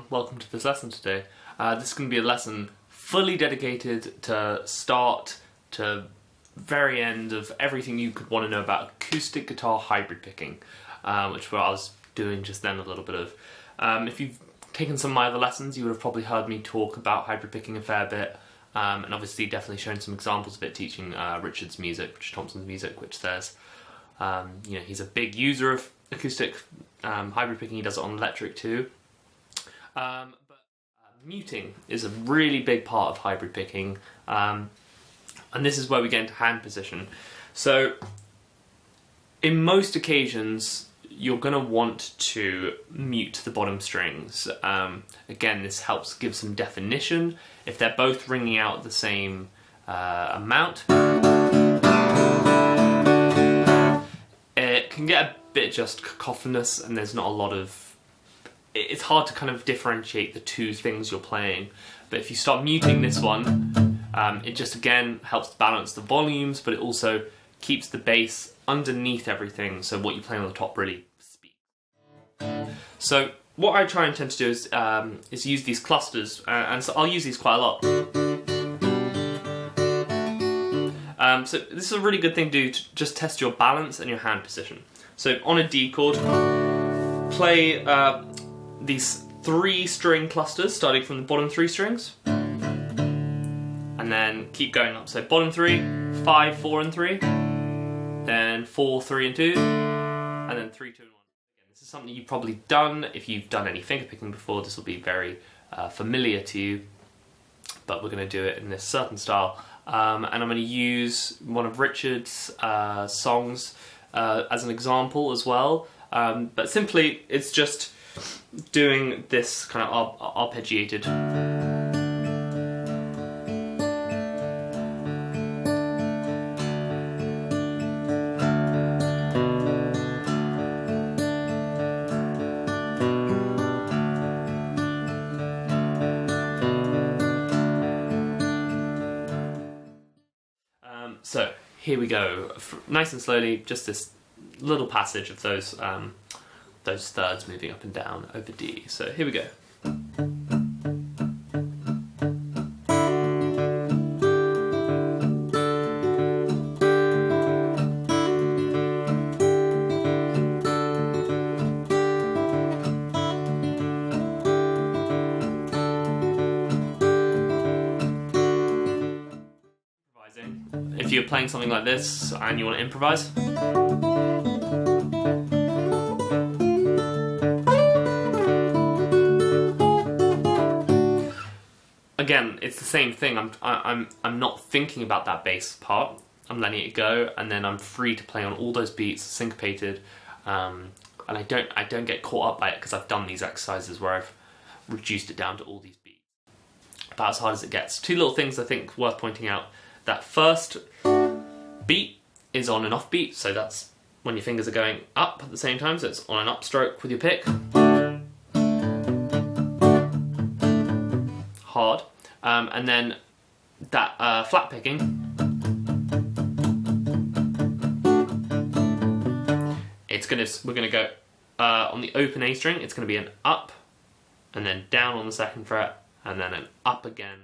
welcome to this lesson today. This is going to be a lesson fully dedicated to start to very end of everything you could want to know about acoustic guitar hybrid picking, which I was doing just then a little bit of. If you've taken some of my other lessons, you would have probably heard me talk about hybrid picking a fair bit, and obviously definitely shown some examples of it teaching Richard Thompson's music, which says, he's a big user of acoustic hybrid picking. He does it on electric too. But muting is a really big part of hybrid picking, and this is where we get into hand position. So in most occasions you're going to want to mute the bottom strings. Again, this helps give some definition. If they're both ringing out the same amount, it can get a bit just cacophonous, and there's not a lot of... It's hard to kind of differentiate the two things you're playing. But if you start muting this one, it just again helps to balance the volumes, but it also keeps the bass underneath everything, so what you're playing on the top really speaks. So what I try and tend to do is use these clusters, and so I'll use these quite a lot. So this is a really good thing to do to just test your balance and your hand position. So on a D chord, play these 3-string clusters starting from the bottom 3 strings, and then keep going up. So bottom 3, 5, 4 and 3, then 4, 3 and 2, and then 3, 2 and 1. Again, this is something you've probably done. If you've done any fingerpicking before, this will be very familiar to you, but we're going to do it in this certain style. And I'm going to use one of Richard's songs as an example as well, but simply it's just doing this kind of arpeggiated. So here we go, nice and slowly, just this little passage of those thirds moving up and down over D. So here we go. If you're playing something like this and you want to improvise, again, it's the same thing. I'm not thinking about that bass part. I'm letting it go, and then I'm free to play on all those beats, syncopated, and I don't get caught up by it because I've done these exercises where I've reduced it down to all these beats. About as hard as it gets. 2 little things I think worth pointing out. That first beat is on an off beat, so that's when your fingers are going up at the same time, so it's on an upstroke with your pick. Hard. And then that flat picking, we're gonna go on the open A string, it's gonna be an up, and then down on the 2nd fret, and then an up again.